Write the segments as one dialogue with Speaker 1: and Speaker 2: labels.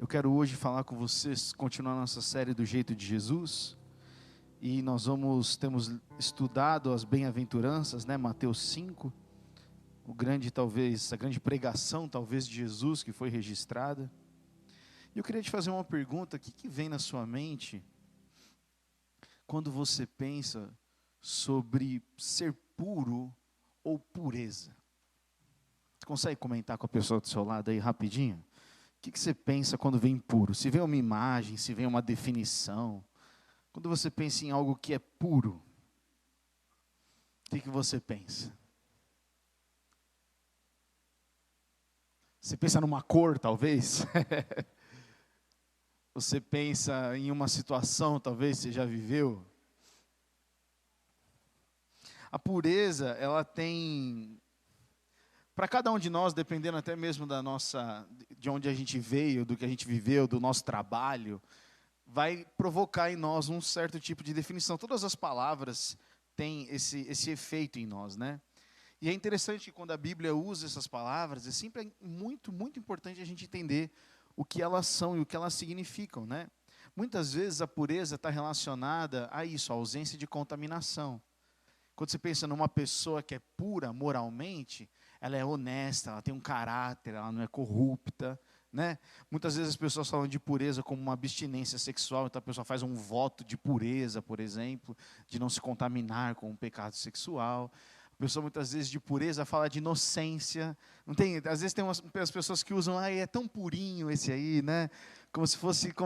Speaker 1: Eu quero hoje falar com vocês, continuar nossa série do jeito de Jesus, e nós temos estudado as bem-aventuranças, né, Mateus 5, a grande pregação talvez de Jesus que foi registrada. E eu queria te fazer uma pergunta: o que vem na sua mente quando você pensa sobre ser puro ou pureza? Você consegue comentar com a pessoa do seu lado aí rapidinho? O que você pensa quando vem puro? Se vem uma imagem, se vem uma definição. Quando você pensa em algo que é puro, o que você pensa? Você pensa numa cor, talvez? Você pensa em uma situação, talvez você já viveu? A pureza, ela tem, para cada um de nós, dependendo até mesmo de onde a gente veio, do que a gente viveu, do nosso trabalho, vai provocar em nós um certo tipo de definição. Todas as palavras têm esse efeito em nós, né? E é interessante que quando a Bíblia usa essas palavras, é sempre muito, muito importante a gente entender o que elas são e o que elas significam, né? Muitas vezes a pureza está relacionada a isso, a ausência de contaminação. Quando você pensa numa pessoa que é pura moralmente, ela é honesta, ela tem um caráter, ela não é corrupta, né? Muitas vezes as pessoas falam de pureza como uma abstinência sexual, então a pessoa faz um voto de pureza, por exemplo, de não se contaminar com um pecado sexual. A pessoa muitas vezes de pureza fala de inocência. Não tem, às vezes tem as pessoas que usam, é tão purinho esse aí, né? Como se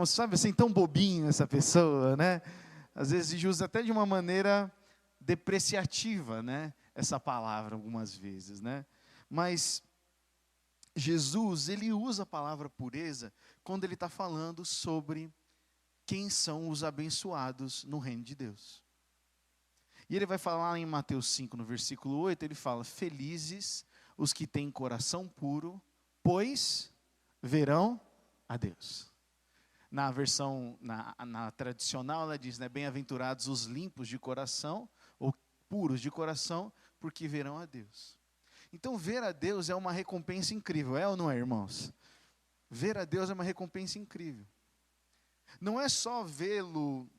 Speaker 1: sabe assim, tão bobinho essa pessoa, né? Às vezes usa até de uma maneira depreciativa, né? Essa palavra algumas vezes, né? Mas Jesus, ele usa a palavra pureza quando ele está falando sobre quem são os abençoados no reino de Deus. E ele vai falar em Mateus 5, no versículo 8, ele fala: felizes os que têm coração puro, pois verão a Deus. Na versão, na tradicional, ela diz, né, bem-aventurados os limpos de coração, ou puros de coração, porque verão a Deus. Então, ver a Deus é uma recompensa incrível, é ou não é, irmãos? Ver a Deus é uma recompensa incrível. Não é só vê-lo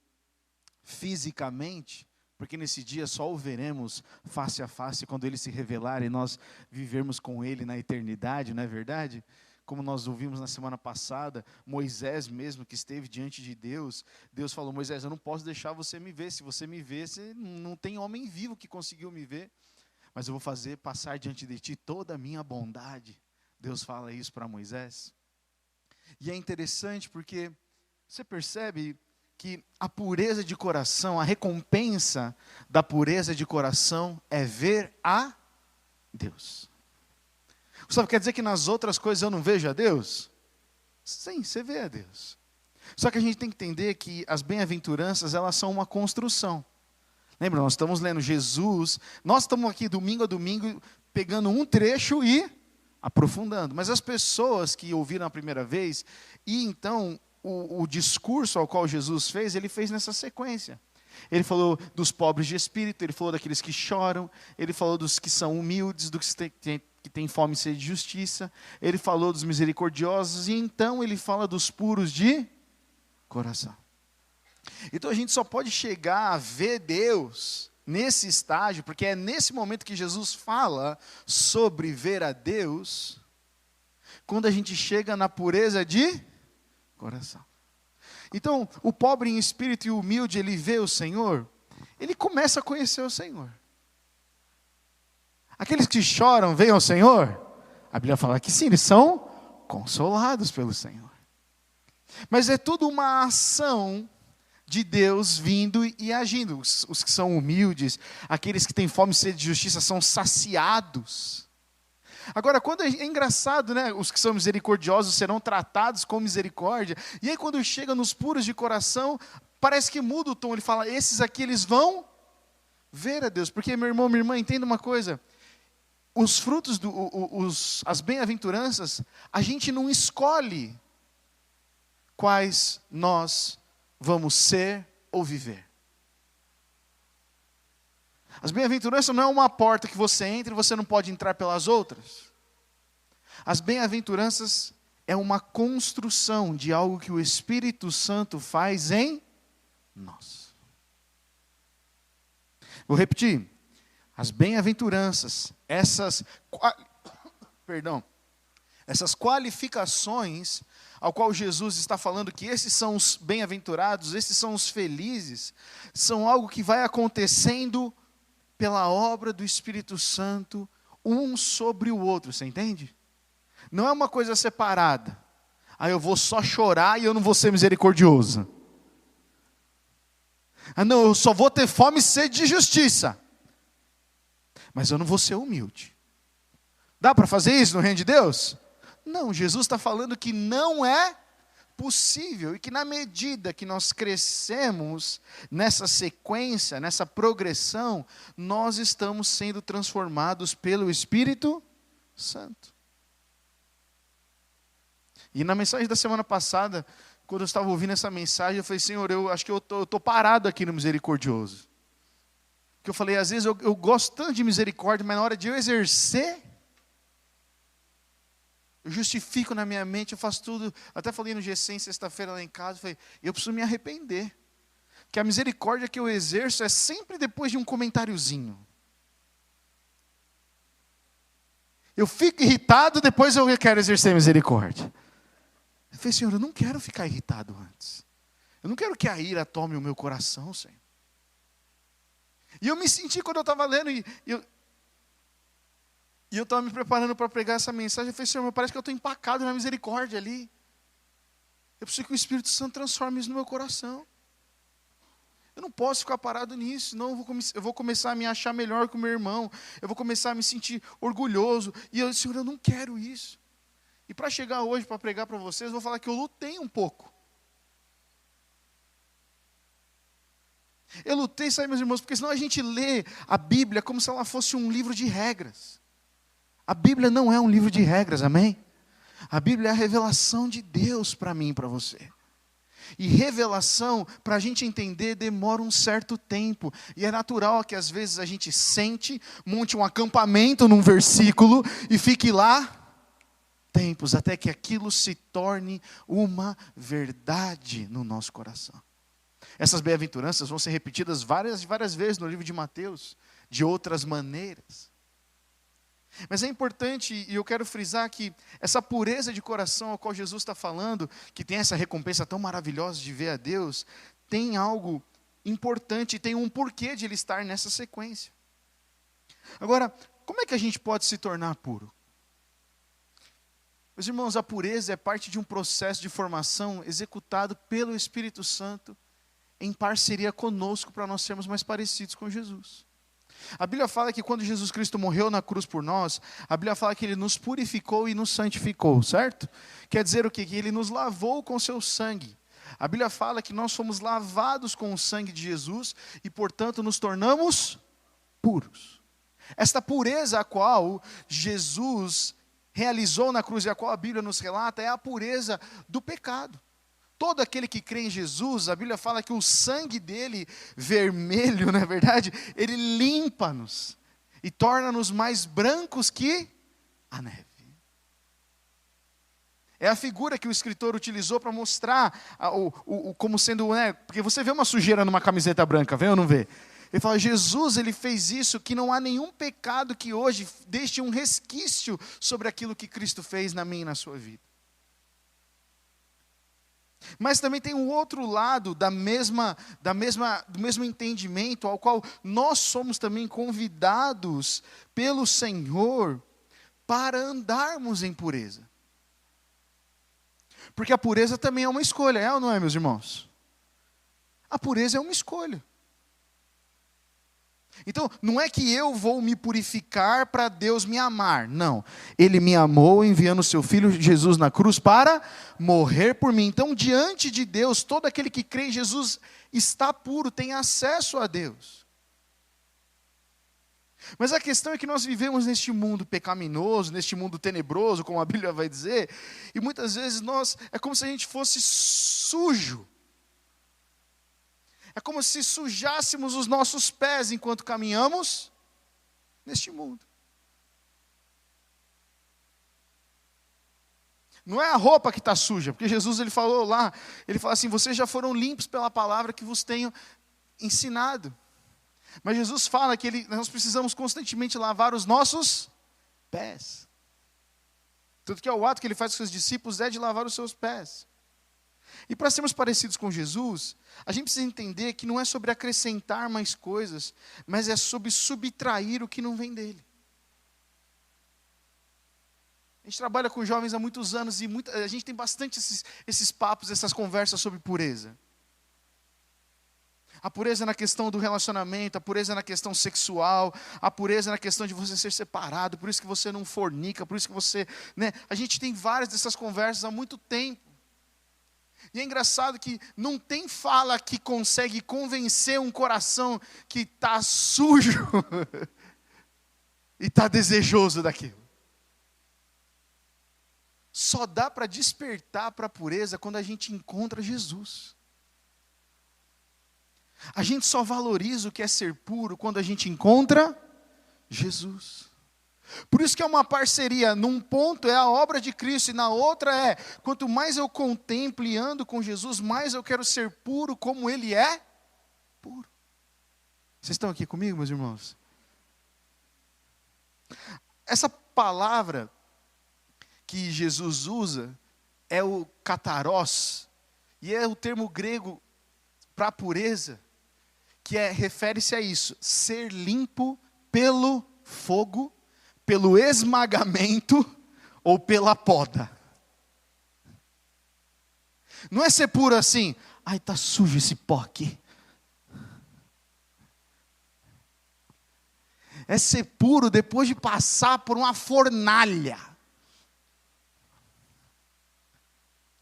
Speaker 1: fisicamente, porque nesse dia só o veremos face a face quando Ele se revelar e nós vivermos com Ele na eternidade, não é verdade? Como nós ouvimos na semana passada, Moisés mesmo que esteve diante de Deus, Deus falou: Moisés, eu não posso deixar você me ver, se você me ver, não tem homem vivo que conseguiu me ver, mas eu vou fazer passar diante de ti toda a minha bondade. Deus fala isso para Moisés. E é interessante porque você percebe que a pureza de coração, a recompensa da pureza de coração é ver a Deus. Só quer dizer que nas outras coisas eu não vejo a Deus? Sim, você vê a Deus. Só que a gente tem que entender que as bem-aventuranças, elas são uma construção. Lembra, nós estamos lendo Jesus, nós estamos aqui domingo a domingo, pegando um trecho e aprofundando. Mas as pessoas que ouviram a primeira vez, e então o discurso ao qual Jesus fez, ele fez nessa sequência. Ele falou dos pobres de espírito, ele falou daqueles que choram, ele falou dos que são humildes, dos que têm fome e sede de justiça, ele falou dos misericordiosos, e então ele fala dos puros de coração. Então a gente só pode chegar a ver Deus nesse estágio, porque é nesse momento que Jesus fala sobre ver a Deus, quando a gente chega na pureza de coração. Então, o pobre em espírito e o humilde, ele vê o Senhor, ele começa a conhecer o Senhor. Aqueles que choram, veem ao Senhor, a Bíblia fala que sim, eles são consolados pelo Senhor. Mas é tudo uma ação de Deus vindo e agindo. Os que são humildes, aqueles que têm fome e sede de justiça, são saciados. Agora, quando é engraçado, né? Os que são misericordiosos serão tratados com misericórdia. E aí, quando chega nos puros de coração, parece que muda o tom. Ele fala: esses aqui, eles vão ver a Deus. Porque, meu irmão, minha irmã, entenda uma coisa. Os frutos, as bem-aventuranças, a gente não escolhe quais nós vamos ser ou viver. As bem-aventuranças não é uma porta que você entra e você não pode entrar pelas outras. As bem-aventuranças é uma construção de algo que o Espírito Santo faz em nós. Vou repetir. As bem-aventuranças, essas qualificações ao qual Jesus está falando que esses são os bem-aventurados, esses são os felizes, são algo que vai acontecendo pela obra do Espírito Santo, um sobre o outro, você entende? Não é uma coisa separada. Eu vou só chorar e eu não vou ser misericordioso. Não, eu só vou ter fome e sede de justiça. Mas eu não vou ser humilde. Dá para fazer isso no reino de Deus? Não, Jesus está falando que não é possível. E que na medida que nós crescemos nessa sequência, nessa progressão, nós estamos sendo transformados pelo Espírito Santo. E na mensagem da semana passada, quando eu estava ouvindo essa mensagem, eu falei, Senhor, eu acho que eu estou parado aqui no misericordioso. Que eu falei, às vezes eu gosto tanto de misericórdia, mas na hora de eu exercer, eu justifico na minha mente, eu faço tudo. Até falei no GC, sexta-feira lá em casa, eu falei, eu preciso me arrepender. Que a misericórdia que eu exerço é sempre depois de um comentáriozinho. Eu fico irritado, depois eu quero exercer misericórdia. Eu falei, Senhor, eu não quero ficar irritado antes. Eu não quero que a ira tome o meu coração, Senhor. E eu me senti quando eu estava lendo, e eu estava me preparando para pregar essa mensagem, eu falei, Senhor, parece que eu estou empacado na misericórdia ali. Eu preciso que o Espírito Santo transforme isso no meu coração. Eu não posso ficar parado nisso, senão eu vou começar a me achar melhor que o meu irmão, eu vou começar a me sentir orgulhoso, e eu, Senhor, eu não quero isso. E para chegar hoje, para pregar para vocês, eu vou falar que eu lutei um pouco. Eu lutei, sabe, meus irmãos, porque senão a gente lê a Bíblia como se ela fosse um livro de regras. A Bíblia não é um livro de regras, amém? A Bíblia é a revelação de Deus para mim e para você. E revelação, para a gente entender, demora um certo tempo. E é natural que às vezes a gente sente, monte um acampamento num versículo e fique lá tempos, até que aquilo se torne uma verdade no nosso coração. Essas bem-aventuranças vão ser repetidas várias vezes no livro de Mateus, de outras maneiras. Mas é importante, e eu quero frisar que essa pureza de coração ao qual Jesus está falando, que tem essa recompensa tão maravilhosa de ver a Deus, tem algo importante, tem um porquê de ele estar nessa sequência. Agora, como é que a gente pode se tornar puro? Meus irmãos, a pureza é parte de um processo de formação executado pelo Espírito Santo em parceria conosco para nós sermos mais parecidos com Jesus. A Bíblia fala que quando Jesus Cristo morreu na cruz por nós, a Bíblia fala que Ele nos purificou e nos santificou, certo? Quer dizer o quê? Que Ele nos lavou com seu sangue. A Bíblia fala que nós fomos lavados com o sangue de Jesus e, portanto, nos tornamos puros. Esta pureza a qual Jesus realizou na cruz e a qual a Bíblia nos relata é a pureza do pecado. Todo aquele que crê em Jesus, a Bíblia fala que o sangue dele, vermelho, na verdade, ele limpa-nos e torna-nos mais brancos que a neve. É a figura que o escritor utilizou para mostrar como sendo, né, porque você vê uma sujeira numa camiseta branca, vê ou não vê? Ele fala, Jesus, ele fez isso, que não há nenhum pecado que hoje deixe um resquício sobre aquilo que Cristo fez na minha e na sua vida. Mas também tem um outro lado do mesmo entendimento, ao qual nós somos também convidados pelo Senhor para andarmos em pureza. Porque a pureza também é uma escolha, é ou não é, meus irmãos? A pureza é uma escolha. Então, não é que eu vou me purificar para Deus me amar, não. Ele me amou enviando o seu Filho Jesus na cruz para morrer por mim. Então, diante de Deus, todo aquele que crê em Jesus está puro, tem acesso a Deus. Mas a questão é que nós vivemos neste mundo pecaminoso, neste mundo tenebroso, como a Bíblia vai dizer, e muitas vezes é como se a gente fosse sujo. É como se sujássemos os nossos pés enquanto caminhamos neste mundo. Não é a roupa que está suja, porque Jesus ele falou lá, ele fala assim, vocês já foram limpos pela palavra que vos tenho ensinado. Mas Jesus fala que nós precisamos constantemente lavar os nossos pés. Tanto que é o ato que ele faz com os seus discípulos é de lavar os seus pés. E para sermos parecidos com Jesus, a gente precisa entender que não é sobre acrescentar mais coisas, mas é sobre subtrair o que não vem dele. A gente trabalha com jovens há muitos anos e a gente tem bastante esses papos, essas conversas sobre pureza. A pureza na questão do relacionamento, a pureza na questão sexual, a pureza na questão de você ser separado, por isso que você não fornica, por isso que você... Né? A gente tem várias dessas conversas há muito tempo. E é engraçado que não tem fala que consegue convencer um coração que está sujo e está desejoso daquilo. Só dá para despertar para a pureza quando a gente encontra Jesus. A gente só valoriza o que é ser puro quando a gente encontra Jesus. Por isso que é uma parceria. Num ponto é a obra de Cristo e na outra é, quanto mais eu contemplo e ando com Jesus, mais eu quero ser puro como Ele é puro. Vocês estão aqui comigo, meus irmãos? Essa palavra que Jesus usa é o katarós, e é o termo grego para pureza, que refere-se a isso, ser limpo pelo fogo, pelo esmagamento ou pela poda. Não é ser puro assim, ai, está sujo esse pó aqui. É ser puro depois de passar por uma fornalha.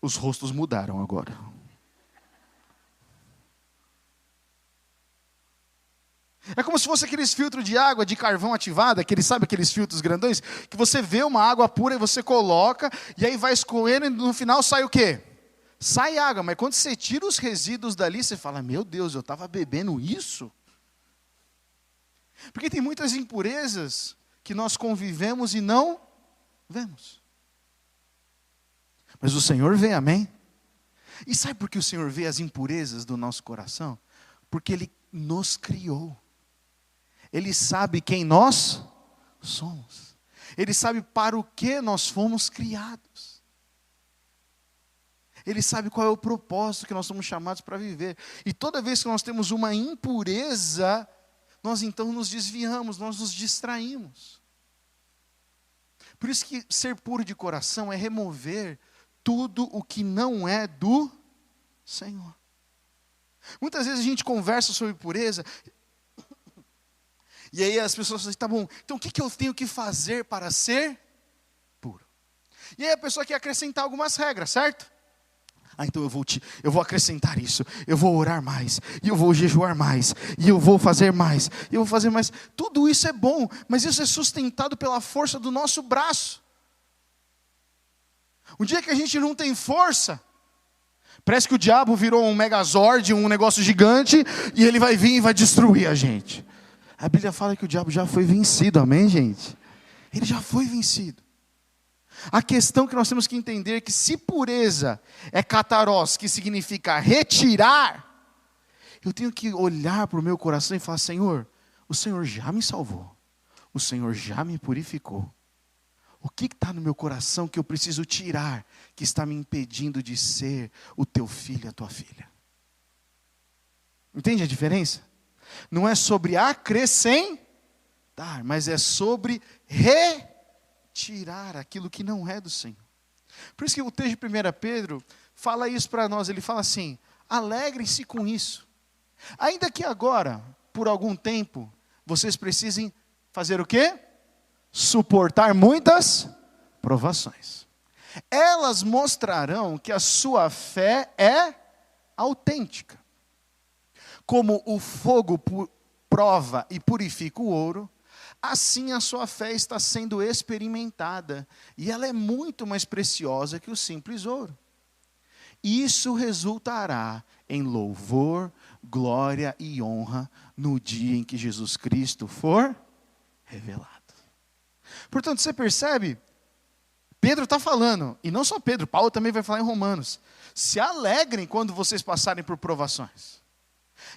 Speaker 1: Os rostos mudaram agora. É como se fosse aqueles filtros de água de carvão ativado, sabe aqueles filtros grandões? Que você vê uma água pura e você coloca, e aí vai escorrendo e no final sai o quê? Sai água, mas quando você tira os resíduos dali, você fala, meu Deus, eu estava bebendo isso? Porque tem muitas impurezas que nós convivemos e não vemos. Mas o Senhor vê, amém? E sabe por que o Senhor vê as impurezas do nosso coração? Porque Ele nos criou. Ele sabe quem nós somos. Ele sabe para o que nós fomos criados. Ele sabe qual é o propósito que nós somos chamados para viver. E toda vez que nós temos uma impureza, nós então nos desviamos, nós nos distraímos. Por isso que ser puro de coração é remover tudo o que não é do Senhor. Muitas vezes a gente conversa sobre pureza, e aí as pessoas dizem, tá bom, então o que eu tenho que fazer para ser puro? E aí a pessoa quer acrescentar algumas regras, certo? Então eu vou acrescentar isso, eu vou orar mais, e eu vou jejuar mais, e eu vou fazer mais, e eu vou fazer mais. Tudo isso é bom, mas isso é sustentado pela força do nosso braço. Um dia que a gente não tem força, parece que o diabo virou um megazord, um negócio gigante, e ele vai vir e vai destruir a gente. A Bíblia fala que o diabo já foi vencido, amém, gente? Ele já foi vencido. A questão que nós temos que entender é que se pureza é katarós, que significa retirar, eu tenho que olhar para o meu coração e falar, Senhor, o Senhor já me salvou, o Senhor já me purificou. O que está no meu coração que eu preciso tirar, que está me impedindo de ser o teu filho, a tua filha? Entende a diferença? Não é sobre acrescentar, mas é sobre retirar aquilo que não é do Senhor. Por isso que o texto de 1 Pedro fala isso para nós, ele fala assim, alegrem-se com isso. Ainda que agora, por algum tempo, vocês precisem fazer o quê? Suportar muitas provações. Elas mostrarão que a sua fé é autêntica. Como o fogo prova e purifica o ouro, assim a sua fé está sendo experimentada, e ela é muito mais preciosa que o simples ouro. Isso resultará em louvor, glória e honra no dia em que Jesus Cristo for revelado. Portanto, você percebe? Pedro está falando, e não só Pedro, Paulo também vai falar em Romanos. Se alegrem quando vocês passarem por provações.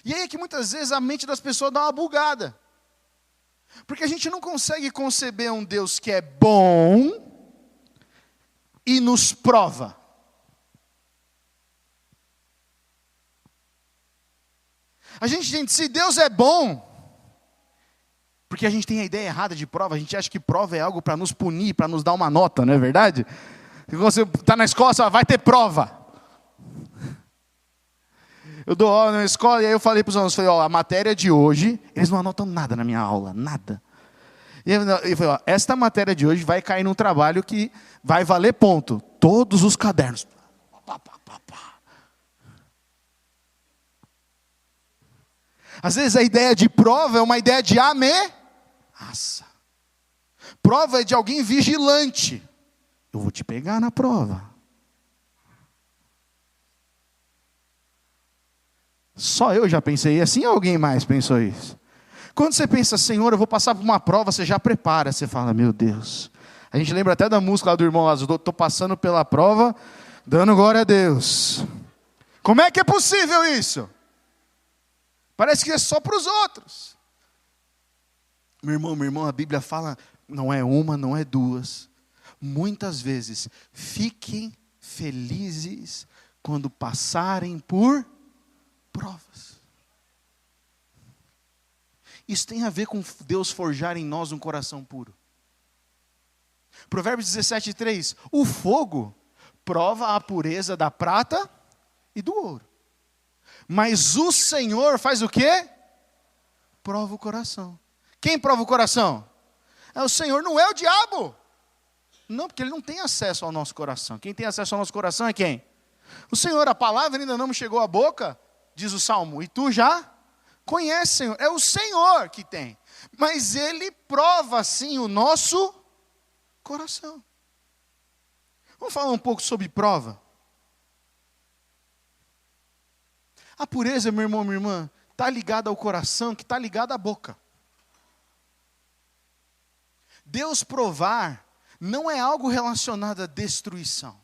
Speaker 1: E aí é que muitas vezes a mente das pessoas dá uma bugada. Porque a gente não consegue conceber um Deus que é bom e nos prova. Gente, se Deus é bom, porque a gente tem a ideia errada de prova, a gente acha que prova é algo para nos punir, para nos dar uma nota, não é verdade? Quando você está na escola, você fala, vai ter prova. Eu dou aula na escola e aí eu falei para os alunos, a matéria de hoje, eles não anotam nada na minha aula, nada. E eu falei, esta matéria de hoje vai cair num trabalho que vai valer ponto. Todos os cadernos. Às vezes a ideia de prova é uma ideia de ameaça. Prova é de alguém vigilante. Eu vou te pegar na prova. Só eu já pensei assim ou alguém mais pensou isso? Quando você pensa, Senhor, eu vou passar por uma prova, você já prepara. Você fala, meu Deus. A gente lembra até da música lá do irmão Lázaro, estou passando pela prova, dando glória a Deus. Como é que é possível isso? Parece que é só para os outros. Meu irmão, a Bíblia fala, não é uma, não é duas. Muitas vezes, fiquem felizes quando passarem por provas. Isso tem a ver com Deus forjar em nós um coração puro. Provérbios 17:3, o fogo prova a pureza da prata e do ouro. Mas o Senhor faz o quê? Prova o coração. Quem prova o coração? É o Senhor, não é o diabo. Não, porque ele não tem acesso ao nosso coração. Quem tem acesso ao nosso coração é quem? O Senhor, a palavra ainda não me chegou à boca, diz o Salmo, e tu já conhece, Senhor. É o Senhor que tem. Mas Ele prova, sim, o nosso coração. Vamos falar um pouco sobre prova? A pureza, meu irmão, minha irmã, está ligada ao coração, que está ligada à boca. Deus provar não é algo relacionado à destruição,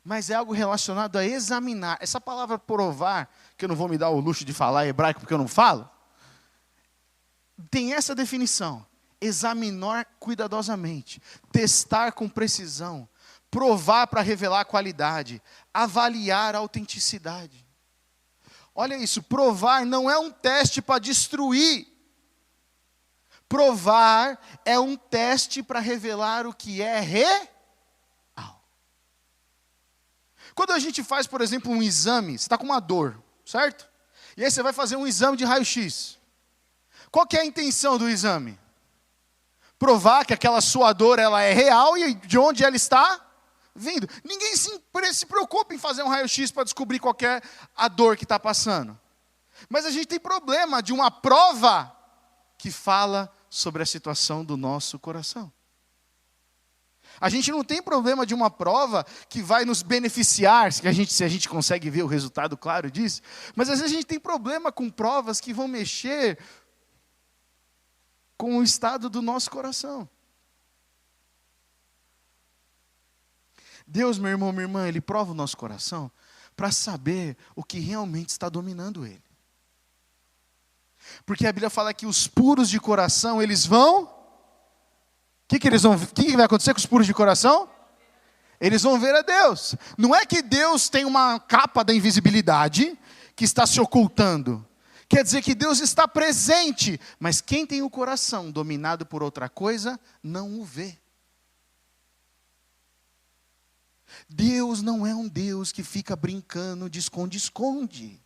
Speaker 1: mas é algo relacionado a examinar. Essa palavra provar, que eu não vou me dar o luxo de falar hebraico porque eu não falo, tem essa definição: examinar cuidadosamente, testar com precisão, provar para revelar a qualidade, avaliar a autenticidade. Olha isso, provar não é um teste para destruir. Provar é um teste para revelar o que é real. Quando a gente faz, por exemplo, um exame, você está com uma dor, certo? E aí você vai fazer um exame de raio-x. Qual que é a intenção do exame? Provar que aquela sua dor ela é real e de onde ela está vindo. Ninguém se preocupa em fazer um raio-x para descobrir qual que é a dor que está passando. Mas a gente tem problema de uma prova que fala sobre a situação do nosso coração. A gente não tem problema de uma prova que vai nos beneficiar, se a gente consegue ver o resultado claro disso, mas às vezes a gente tem problema com provas que vão mexer com o estado do nosso coração. Deus, meu irmão, minha irmã, Ele prova o nosso coração para saber o que realmente está dominando ele. Porque a Bíblia fala que os puros de coração, eles vão... O que vai acontecer com os puros de coração? Eles vão ver a Deus. Não é que Deus tem uma capa da invisibilidade que está se ocultando. Quer dizer que Deus está presente, mas quem tem o coração dominado por outra coisa, não o vê. Deus não é um Deus que fica brincando de esconde-esconde.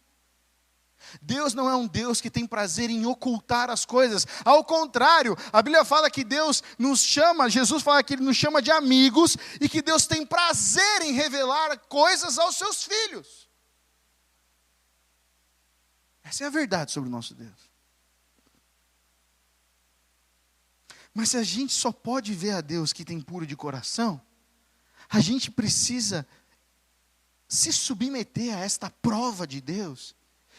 Speaker 1: Deus não é um Deus que tem prazer em ocultar as coisas. Ao contrário, a Bíblia fala que Deus nos chama, Jesus fala que Ele nos chama de amigos, e que Deus tem prazer em revelar coisas aos seus filhos. Essa é a verdade sobre o nosso Deus. Mas se a gente só pode ver a Deus que tem puro de coração, a gente precisa se submeter a esta prova de Deus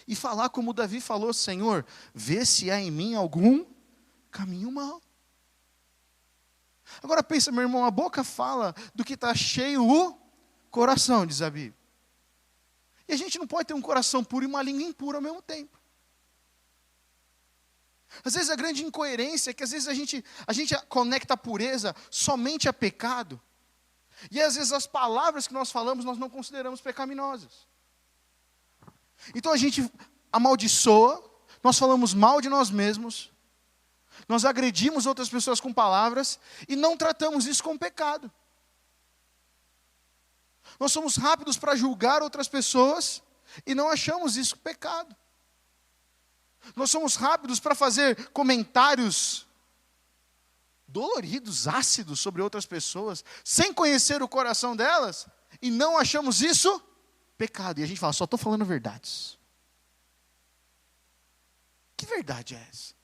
Speaker 1: e falar como Davi falou: Senhor, vê se há em mim algum caminho mau. Agora pensa, meu irmão, a boca fala do que está cheio o coração, diz a Bíblia. E a gente não pode ter um coração puro e uma língua impura ao mesmo tempo. Às vezes a grande incoerência é que às vezes a gente conecta a pureza somente a pecado. E às vezes as palavras que nós falamos nós não consideramos pecaminosas. Então a gente amaldiçoa, nós falamos mal de nós mesmos, nós agredimos outras pessoas com palavras e não tratamos isso como pecado. Nós somos rápidos para julgar outras pessoas e não achamos isso pecado. Nós somos rápidos para fazer comentários doloridos, ácidos sobre outras pessoas, sem conhecer o coração delas, e não achamos isso pecado. E a gente fala, só estou falando verdades. Que verdade é essa?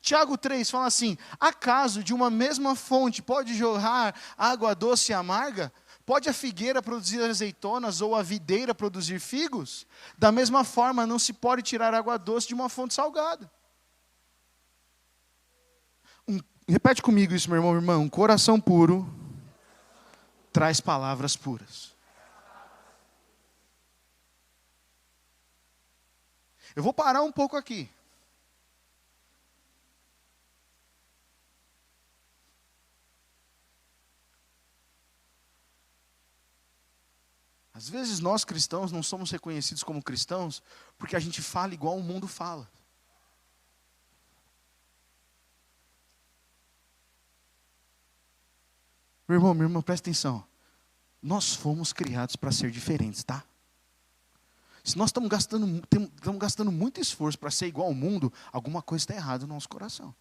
Speaker 1: Tiago 3 fala assim: acaso de uma mesma fonte pode jorrar água doce e amarga? Pode a figueira produzir azeitonas ou a videira produzir figos? Da mesma forma, não se pode tirar água doce de uma fonte salgada. Repete comigo isso, meu irmão, minha irmã. Um coração puro traz palavras puras. Eu vou parar um pouco aqui. Às vezes nós cristãos não somos reconhecidos como cristãos porque a gente fala igual o mundo fala. Meu irmão, minha irmã, presta atenção. Nós fomos criados para ser diferentes, tá? Se nós estamos gastando muito esforço para ser igual ao mundo, alguma coisa está errada no nosso coração.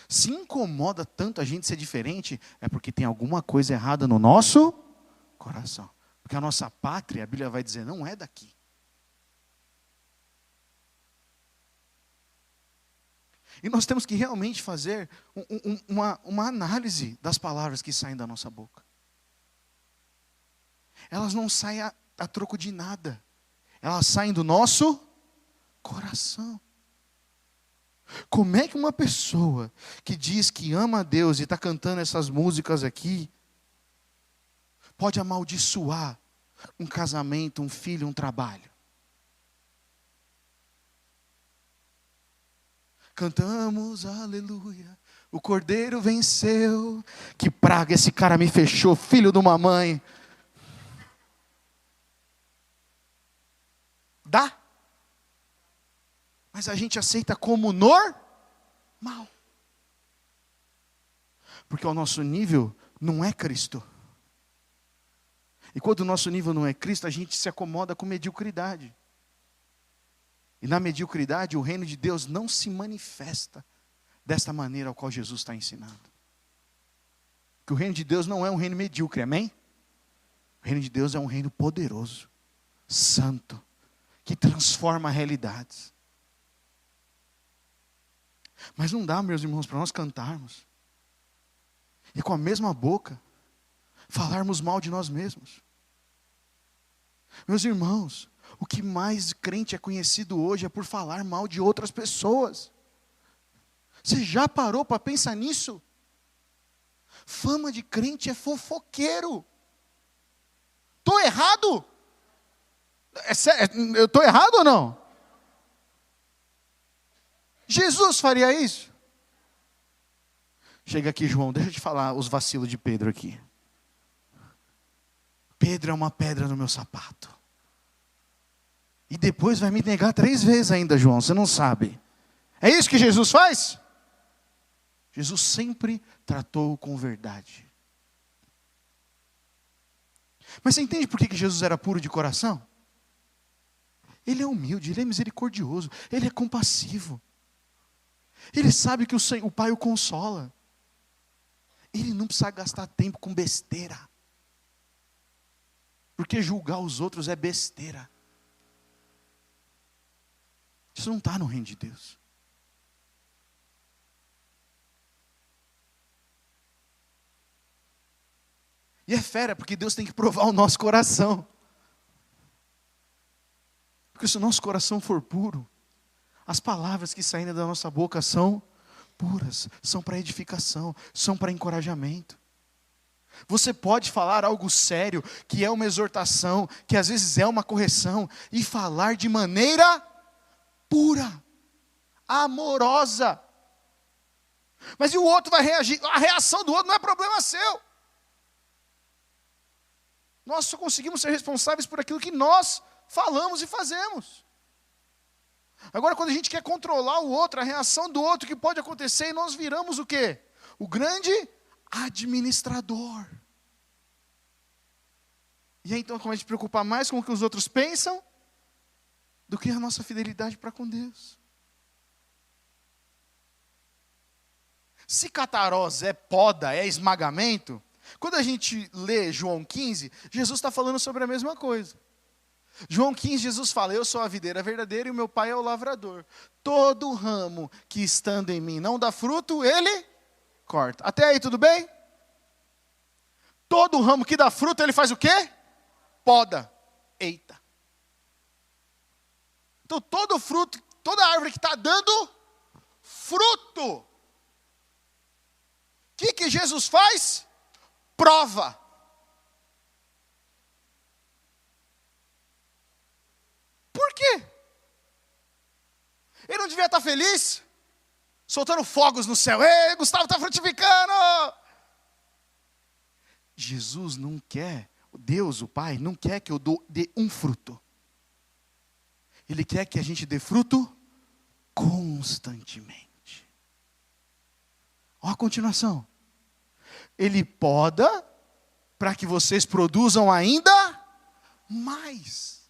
Speaker 1: Se incomoda tanto a gente ser diferente, é porque tem alguma coisa errada no nosso coração. Porque a nossa pátria, a Bíblia vai dizer, não é daqui. E nós temos que realmente fazer uma análise das palavras que saem da nossa boca. Elas não saem a troco de nada. Elas saem do nosso coração. Como é que uma pessoa que diz que ama a Deus e está cantando essas músicas aqui, pode amaldiçoar um casamento, um filho, um trabalho? Cantamos, aleluia, o Cordeiro venceu. Que praga, esse cara me fechou, filho de uma mãe. Dá? Mas a gente aceita como normal. Porque o nosso nível não é Cristo. E quando o nosso nível não é Cristo, a gente se acomoda com mediocridade. E na mediocridade, o reino de Deus não se manifesta desta maneira ao qual Jesus está ensinando. Porque o reino de Deus não é um reino medíocre, amém? O reino de Deus é um reino poderoso, santo, que transforma realidades. Mas não dá, meus irmãos, para nós cantarmos e com a mesma boca falarmos mal de nós mesmos. Meus irmãos, o que mais crente é conhecido hoje é por falar mal de outras pessoas. Você já parou para pensar nisso? Fama de crente é fofoqueiro. Estou errado? Eu estou errado ou não? Jesus faria isso? Chega aqui, João, deixa eu te falar os vacilos de Pedro aqui. Pedro é uma pedra no meu sapato. E depois vai me negar 3 vezes ainda, João, você não sabe. É isso que Jesus faz? Jesus sempre tratou com verdade. Mas você entende por que Jesus era puro de coração? Ele é humilde, ele é misericordioso, ele é compassivo. Ele sabe que o Pai o consola. Ele não precisa gastar tempo com besteira. Porque julgar os outros é besteira. Isso não está no reino de Deus. E é fera, porque Deus tem que provar o nosso coração. Porque se o nosso coração for puro, as palavras que saem da nossa boca são puras, são para edificação, são para encorajamento. Você pode falar algo sério, que é uma exortação, que às vezes é uma correção, e falar de maneira pura, amorosa. Mas e o outro vai reagir? A reação do outro não é problema seu. Nós só conseguimos ser responsáveis por aquilo que nós falamos e fazemos. Agora, quando a gente quer controlar o outro, a reação do outro, o que pode acontecer, e nós viramos o quê? O grande administrador. E aí, então, como a gente se preocupar mais com o que os outros pensam, do que a nossa fidelidade para com Deus. Se catarós é poda, é esmagamento, quando a gente lê João 15, Jesus está falando sobre a mesma coisa. João 15, Jesus fala, eu sou a videira verdadeira e o meu pai é o lavrador. Todo ramo que estando em mim não dá fruto, ele corta. Até aí tudo bem? Todo ramo que dá fruto, ele faz o quê? Poda. Eita. Então todo fruto, toda árvore que está dando fruto, o que Jesus faz? Prova. Por quê? Ele não devia estar feliz? Soltando fogos no céu. Ei, Gustavo está frutificando. Jesus não quer, Deus, o Pai, não quer que eu dê um fruto. Ele quer que a gente dê fruto constantemente. Olha a continuação. Ele poda para que vocês produzam ainda mais.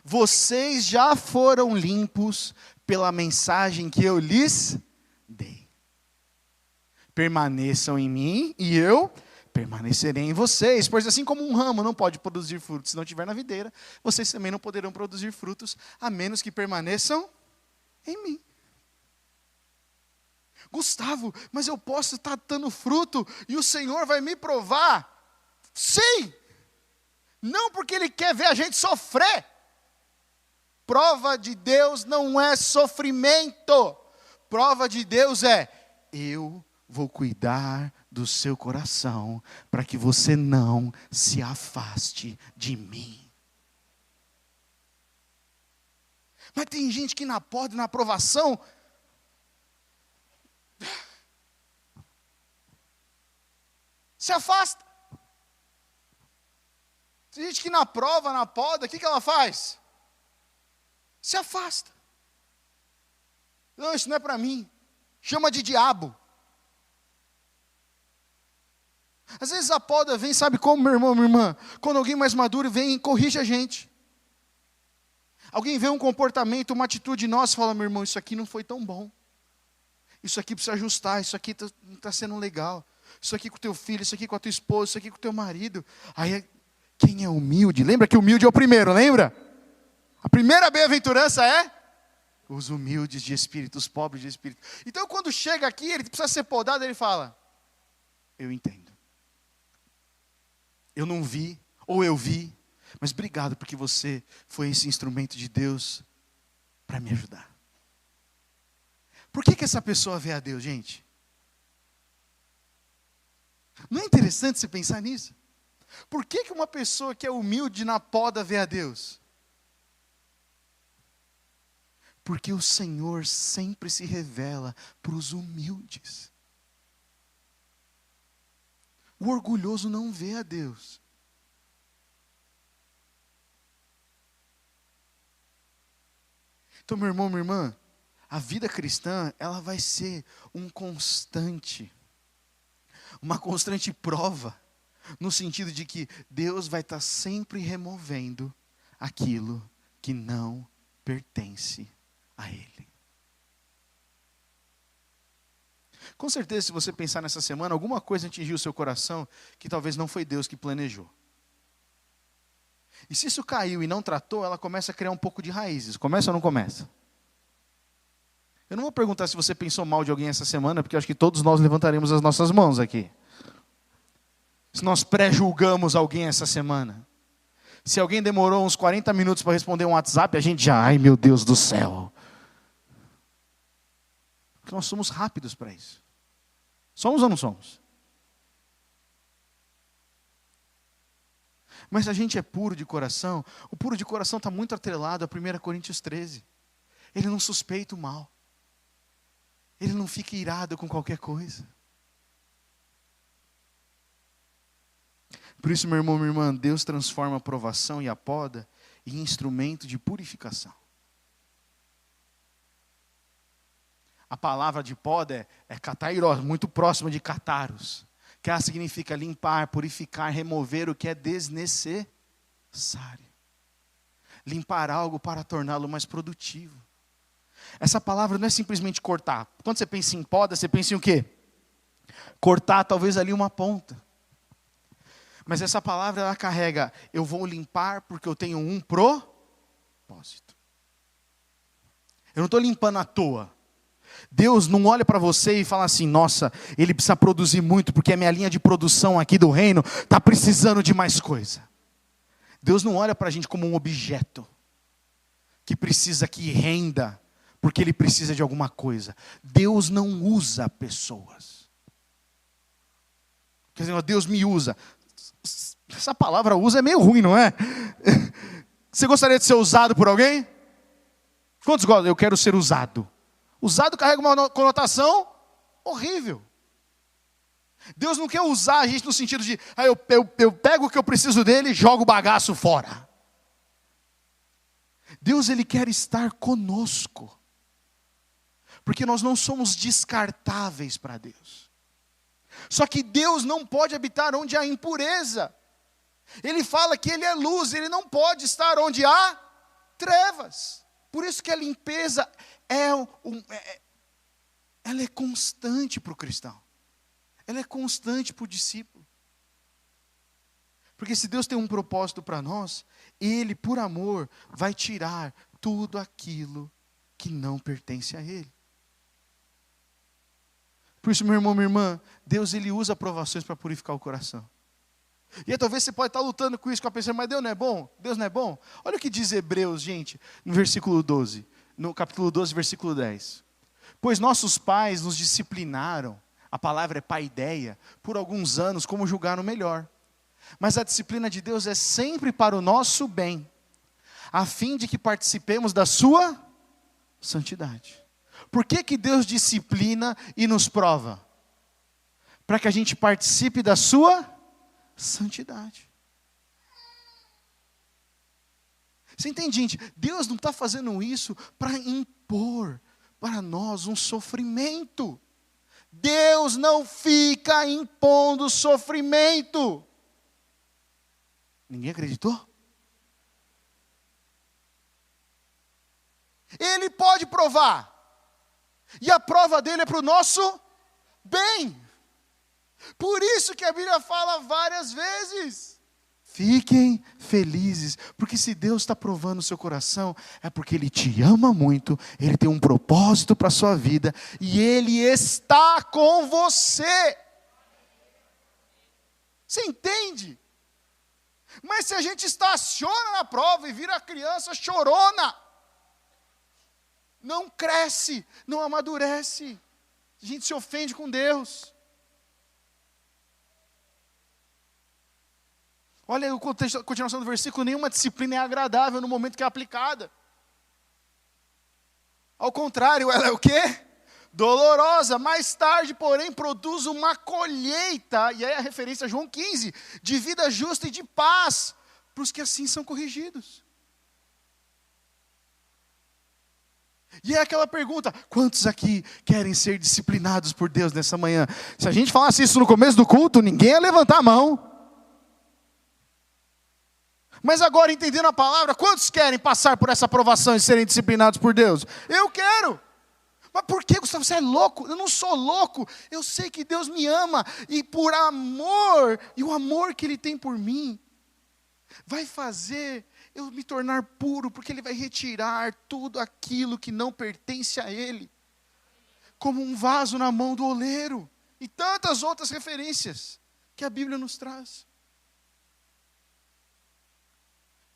Speaker 1: Vocês já foram limpos pela mensagem que eu lhes dei. Permaneçam em mim e eu permanecerei em vocês. Pois assim como um ramo não pode produzir frutos se não estiver na videira, vocês também não poderão produzir frutos a menos que permaneçam em mim. Gustavo, mas eu posso estar dando fruto e o Senhor vai me provar? Sim! Não porque Ele quer ver a gente sofrer. Prova de Deus não é sofrimento. Prova de Deus é, eu vou cuidar do seu coração para que você não se afaste de mim. Mas tem gente que na poda e na aprovação se afasta. Tem gente que na prova, na poda, o que ela faz? Se afasta. Não, isso não é para mim. Chama de diabo. Às vezes a poda vem, sabe como, meu irmão, minha irmã? Quando alguém mais maduro vem e corrige a gente. Alguém vê um comportamento, uma atitude nossa e fala, meu irmão, isso aqui não foi tão bom. Isso aqui precisa ajustar, isso aqui não está sendo legal. Isso aqui com o teu filho, isso aqui com a tua esposa, isso aqui com o teu marido. Aí, quem é humilde? Lembra que humilde é o primeiro, lembra? A primeira bem-aventurança é os humildes de espírito, os pobres de espírito. Então, quando chega aqui, ele precisa ser podado, ele fala, eu entendo. Eu não vi, ou eu vi, mas obrigado porque você foi esse instrumento de Deus para me ajudar. Por que essa pessoa vê a Deus, gente? Não é interessante você pensar nisso? Por que uma pessoa que é humilde na poda vê a Deus? Porque o Senhor sempre se revela para os humildes. O orgulhoso não vê a Deus. Então, meu irmão, minha irmã, a vida cristã, ela vai ser uma constante prova, no sentido de que Deus vai estar sempre removendo aquilo que não pertence a Ele. Com certeza, se você pensar nessa semana, alguma coisa atingiu o seu coração que talvez não foi Deus que planejou. E se isso caiu e não tratou, ela começa a criar um pouco de raízes. Começa ou não começa? Eu não vou perguntar se você pensou mal de alguém essa semana, porque eu acho que todos nós levantaremos as nossas mãos aqui. Se nós pré-julgamos alguém essa semana. Se alguém demorou uns 40 minutos para responder um WhatsApp, a gente já, ai meu Deus do céu. Porque nós somos rápidos para isso. Somos ou não somos? Mas se a gente é puro de coração, o puro de coração está muito atrelado a 1 Coríntios 13. Ele não suspeita o mal. Ele não fica irado com qualquer coisa. Por isso, meu irmão, minha irmã, Deus transforma a provação e a poda em instrumento de purificação. A palavra de poda é katairos, muito próxima de kataros. Que ela significa limpar, purificar, remover o que é desnecessário. Limpar algo para torná-lo mais produtivo. Essa palavra não é simplesmente cortar. Quando você pensa em poda, você pensa em o quê? Cortar talvez ali uma ponta. Mas essa palavra ela carrega, eu vou limpar porque eu tenho um propósito. Eu não estou limpando à toa. Deus não olha para você e fala assim, nossa, ele precisa produzir muito, porque a minha linha de produção aqui do reino está precisando de mais coisa. Deus não olha para a gente como um objeto, que precisa que renda, porque ele precisa de alguma coisa. Deus não usa pessoas. Quer dizer, Deus me usa. Essa palavra usa é meio ruim, não é? Você gostaria de ser usado por alguém? Quantos gostam? Eu quero ser usado. Usado carrega uma conotação horrível. Deus não quer usar a gente no sentido de, eu pego o que eu preciso dele e jogo o bagaço fora. Deus, ele quer estar conosco. Porque nós não somos descartáveis para Deus. Só que Deus não pode habitar onde há impureza. Ele fala que ele é luz, ele não pode estar onde há trevas. Por isso que a limpeza ela é constante para o cristão. Ela é constante para o discípulo. Porque se Deus tem um propósito para nós, Ele, por amor, vai tirar tudo aquilo que não pertence a Ele. Por isso, meu irmão, minha irmã, Deus ele usa provações para purificar o coração. E aí, talvez você pode estar lutando com isso, com a pessoa, mas Deus não é bom? Deus não é bom? Olha o que diz Hebreus, gente, no versículo 12, no capítulo 12, versículo 10. Pois nossos pais nos disciplinaram, a palavra é paideia, por alguns anos, como julgaram melhor. Mas a disciplina de Deus é sempre para o nosso bem, a fim de que participemos da sua santidade. Por que Deus disciplina e nos prova? Para que a gente participe da sua santidade. Você entende, gente? Deus não está fazendo isso para impor para nós um sofrimento. Deus não fica impondo sofrimento. Ninguém acreditou? Ele pode provar. E a prova dele é para o nosso bem. Por isso que a Bíblia fala várias vezes. Fiquem felizes, porque se Deus está provando o seu coração, é porque Ele te ama muito, Ele tem um propósito para a sua vida, e Ele está com você. Você entende? Mas se a gente estaciona na prova e vira criança chorona, não cresce, não amadurece, a gente se ofende com Deus. Olha a continuação do versículo, nenhuma disciplina é agradável no momento que é aplicada. Ao contrário, ela é o quê? Dolorosa, mais tarde, porém, produz uma colheita, e aí a referência a João 15, de vida justa e de paz, para os que assim são corrigidos. E é aquela pergunta, quantos aqui querem ser disciplinados por Deus nessa manhã? Se a gente falasse isso no começo do culto, ninguém ia levantar a mão. Mas agora, entendendo a palavra, quantos querem passar por essa provação e serem disciplinados por Deus? Eu quero. Mas por que, Gustavo, você é louco? Eu não sou louco. Eu sei que Deus me ama. E por amor, e o amor que Ele tem por mim, vai fazer eu me tornar puro, porque Ele vai retirar tudo aquilo que não pertence a Ele. Como um vaso na mão do oleiro. E tantas outras referências que a Bíblia nos traz.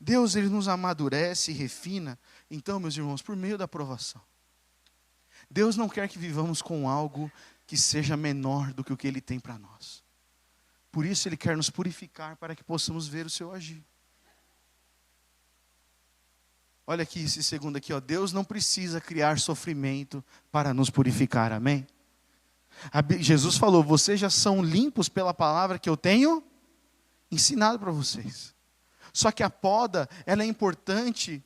Speaker 1: Deus, Ele nos amadurece e refina, então, meus irmãos, por meio da provação. Deus não quer que vivamos com algo que seja menor do que o que Ele tem para nós. Por isso Ele quer nos purificar para que possamos ver o seu agir. Olha aqui esse segundo aqui, ó. Deus não precisa criar sofrimento para nos purificar, amém? Jesus falou, vocês já são limpos pela palavra que eu tenho ensinado para vocês. Só que a poda, ela é importante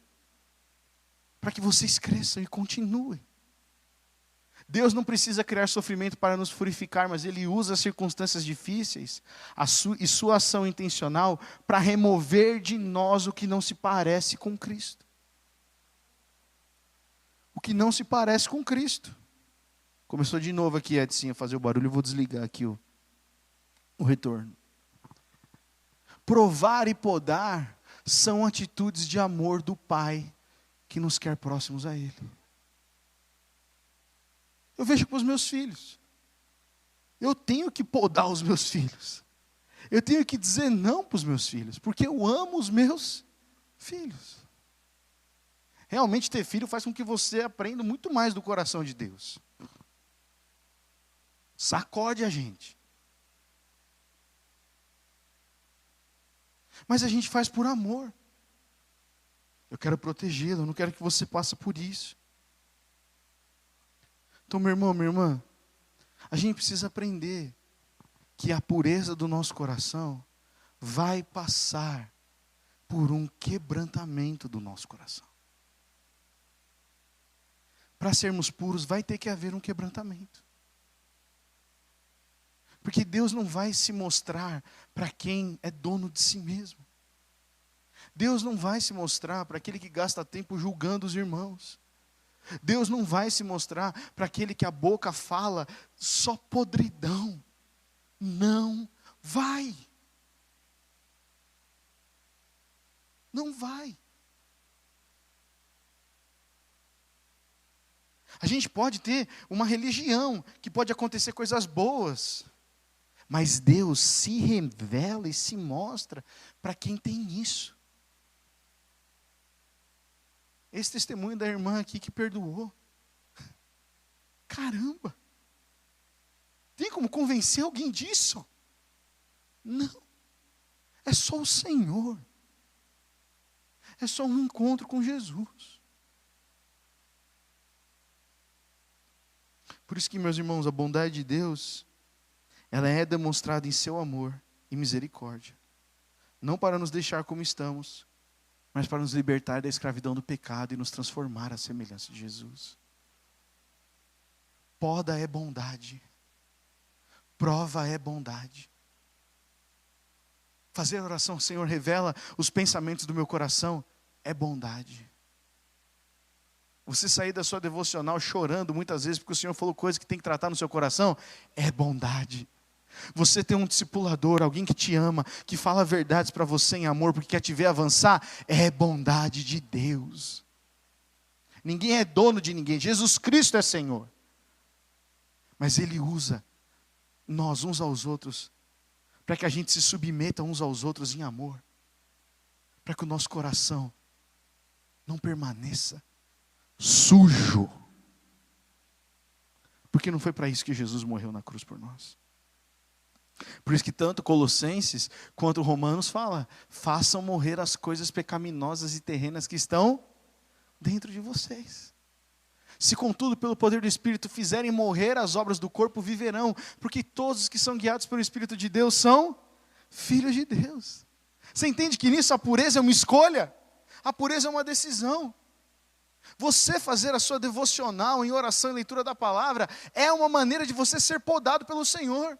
Speaker 1: para que vocês cresçam e continuem. Deus não precisa criar sofrimento para nos purificar, mas Ele usa as circunstâncias difíceis e sua ação intencional para remover de nós o que não se parece com Cristo. O que não se parece com Cristo. Começou de novo aqui, Edson, a fazer o barulho, eu vou desligar aqui o retorno. Provar e podar são atitudes de amor do Pai que nos quer próximos a Ele. Eu vejo com os meus filhos. Eu tenho que podar os meus filhos. Eu tenho que dizer não para os meus filhos, porque eu amo os meus filhos. Realmente ter filho faz com que você aprenda muito mais do coração de Deus. Sacode a gente. Mas a gente faz por amor. Eu quero protegê-lo, eu não quero que você passe por isso. Então, meu irmão, minha irmã, a gente precisa aprender que a pureza do nosso coração vai passar por um quebrantamento do nosso coração. Para sermos puros, vai ter que haver um quebrantamento. Porque Deus não vai se mostrar para quem é dono de si mesmo. Deus não vai se mostrar para aquele que gasta tempo julgando os irmãos. Deus não vai se mostrar para aquele que a boca fala só podridão. Não vai. Não vai. A gente pode ter uma religião que pode acontecer coisas boas, mas Deus se revela e se mostra para quem tem isso. Esse testemunho da irmã aqui que perdoou. Caramba! Tem como convencer alguém disso? Não. É só o Senhor. É só um encontro com Jesus. Por isso que, meus irmãos, a bondade de Deus, ela é demonstrada em seu amor e misericórdia. Não para nos deixar como estamos, mas para nos libertar da escravidão do pecado e nos transformar à semelhança de Jesus. Poda é bondade. Prova é bondade. Fazer a oração, Senhor, revela os pensamentos do meu coração, é bondade. Você sair da sua devocional chorando muitas vezes porque o Senhor falou coisas que tem que tratar no seu coração, é bondade. Você ter um discipulador, alguém que te ama, que fala verdades para você em amor, porque quer te ver avançar, é bondade de Deus. Ninguém é dono de ninguém, Jesus Cristo é Senhor. Mas Ele usa nós uns aos outros, para que a gente se submeta uns aos outros em amor, para que o nosso coração não permaneça sujo. Porque não foi para isso que Jesus morreu na cruz por nós. Por isso que tanto Colossenses quanto Romanos fala, façam morrer as coisas pecaminosas e terrenas que estão dentro de vocês. Se contudo pelo poder do Espírito fizerem morrer as obras do corpo, viverão, porque todos os que são guiados pelo Espírito de Deus são filhos de Deus. Você entende que nisso a pureza é uma escolha? A pureza é uma decisão. Você fazer a sua devocional em oração e leitura da palavra é uma maneira de você ser podado pelo Senhor.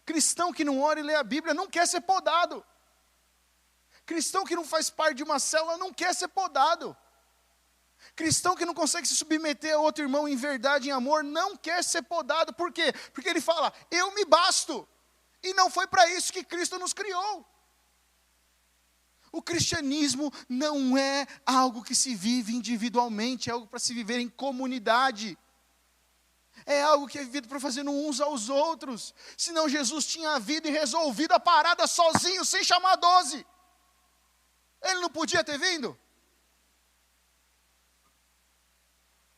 Speaker 1: Cristão que não ora e lê a Bíblia não quer ser podado. Cristão que não faz parte de uma célula não quer ser podado. Cristão que não consegue se submeter a outro irmão em verdade, em amor, não quer ser podado. Por quê? Porque ele fala, eu me basto. E não foi para isso que Cristo nos criou. O cristianismo não é algo que se vive individualmente, é algo para se viver em comunidade. É algo que é vivido para fazer uns aos outros. Senão Jesus tinha vindo e resolvido a parada sozinho, sem chamar 12. Ele não podia ter vindo?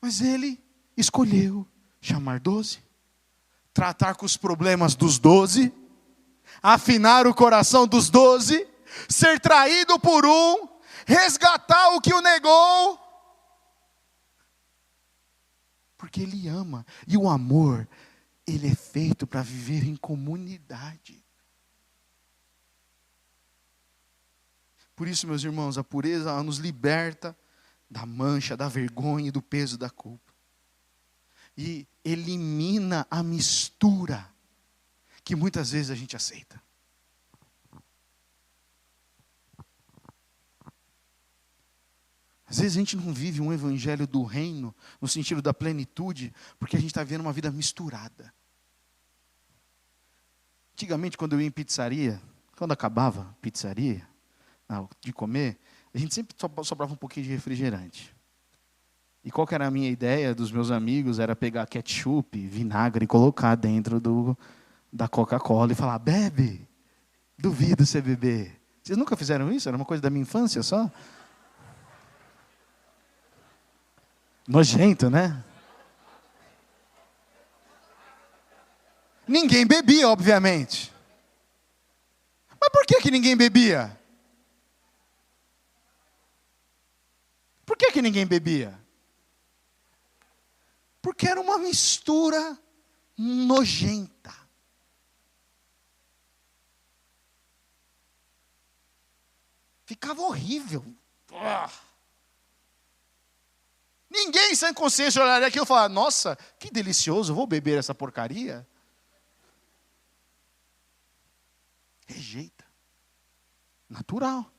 Speaker 1: Mas Ele escolheu chamar 12, tratar com os problemas dos 12, afinar o coração dos 12, ser traído por um, resgatar o que o negou, porque Ele ama, e o amor, ele é feito para viver em comunidade. Por isso, meus irmãos, a pureza ela nos liberta da mancha, da vergonha e do peso da culpa. E elimina a mistura que muitas vezes a gente aceita. Às vezes a gente não vive um evangelho do reino, no sentido da plenitude, porque a gente está vivendo uma vida misturada. Antigamente, quando eu ia em pizzaria, quando acabava a pizzaria, de comer, a gente sempre sobrava um pouquinho de refrigerante. E qual que era a minha ideia dos meus amigos? Era pegar ketchup, vinagre e colocar dentro da Coca-Cola e falar, bebe, duvido você beber. Vocês nunca fizeram isso? Era uma coisa da minha infância só? Nojento, né? Ninguém bebia, obviamente. Mas por que ninguém bebia? Por que ninguém bebia? Porque era uma mistura nojenta. Ficava horrível. Ninguém sem consciência olharia aqui e falaria, nossa, que delicioso, vou beber essa porcaria. Rejeita. Natural.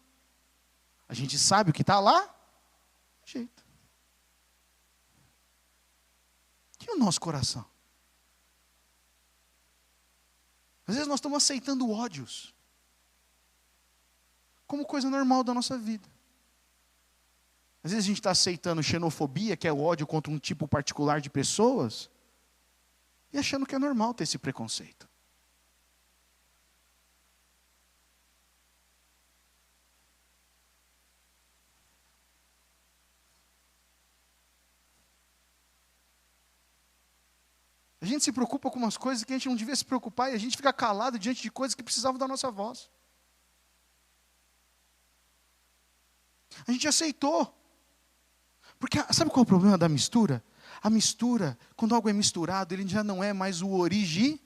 Speaker 1: A gente sabe o que está lá, rejeita. E o nosso coração? Às vezes nós estamos aceitando ódios como coisa normal da nossa vida. Às vezes a gente está aceitando xenofobia, que é o ódio contra um tipo particular de pessoas, e achando que é normal ter esse preconceito. A gente se preocupa com umas coisas que a gente não devia se preocupar, e a gente fica calado diante de coisas que precisavam da nossa voz. A gente aceitou. Porque sabe qual é o problema da mistura? A mistura, quando algo é misturado, ele já não é mais o original.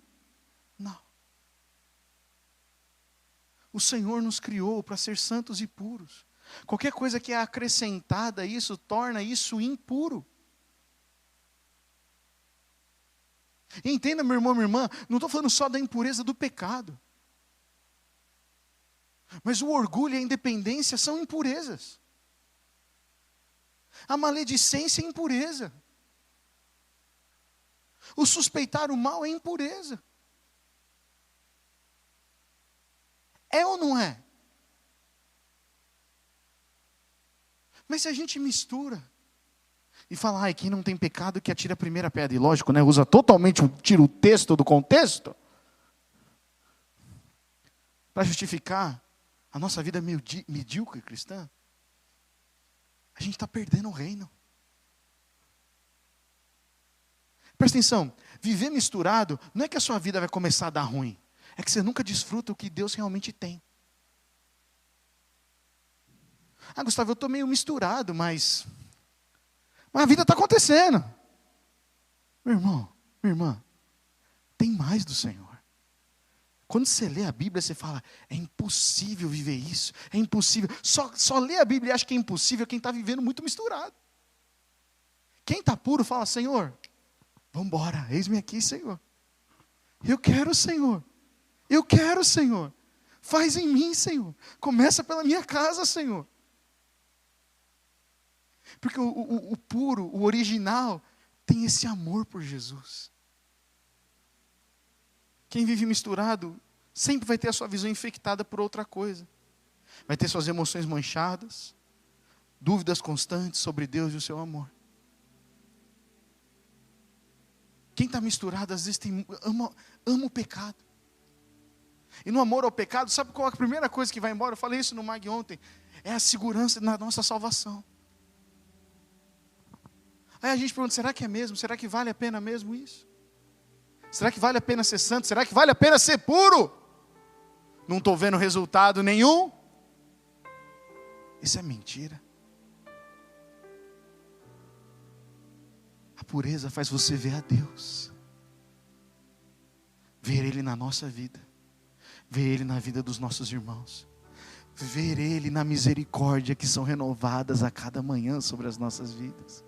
Speaker 1: O Senhor nos criou para ser santos e puros. Qualquer coisa que é acrescentada a isso, torna isso impuro. E entenda, meu irmão, minha irmã, não estou falando só da impureza do pecado. Mas o orgulho e a independência são impurezas. A maledicência é impureza. O suspeitar o mal é impureza. É ou não é? Mas se a gente mistura e fala, ai, quem não tem pecado que atira a primeira pedra. E lógico, né, usa totalmente, tira o texto do contexto para justificar a nossa vida medíocre cristã. A gente está perdendo o reino. Presta atenção, viver misturado não é que a sua vida vai começar a dar ruim. É que você nunca desfruta o que Deus realmente tem. Ah, Gustavo, eu estou meio misturado, mas a vida está acontecendo. Meu irmão, minha irmã, tem mais do Senhor. Quando você lê a Bíblia, você fala, é impossível viver isso, é impossível. Só lê a Bíblia e acha que é impossível quem está vivendo muito misturado. Quem está puro fala, Senhor, vamos embora, eis-me aqui, Senhor. Eu quero, Senhor. Eu quero, Senhor. Faz em mim, Senhor. Começa pela minha casa, Senhor. Porque o puro, o original, tem esse amor por Jesus. Quem vive misturado, sempre vai ter a sua visão infectada por outra coisa. Vai ter suas emoções manchadas, dúvidas constantes sobre Deus e o seu amor. Quem está misturado, às vezes ama o pecado. E no amor ao pecado, sabe qual é a primeira coisa que vai embora? Eu falei isso no MAG ontem. É a segurança na nossa salvação. Aí a gente pergunta, será que é mesmo? Será que vale a pena mesmo isso? Será que vale a pena ser santo? Será que vale a pena ser puro? Não estou vendo resultado nenhum. Isso é mentira. A pureza faz você ver a Deus. Ver Ele na nossa vida. Ver Ele na vida dos nossos irmãos. Ver Ele na misericórdia que são renovadas a cada manhã sobre as nossas vidas.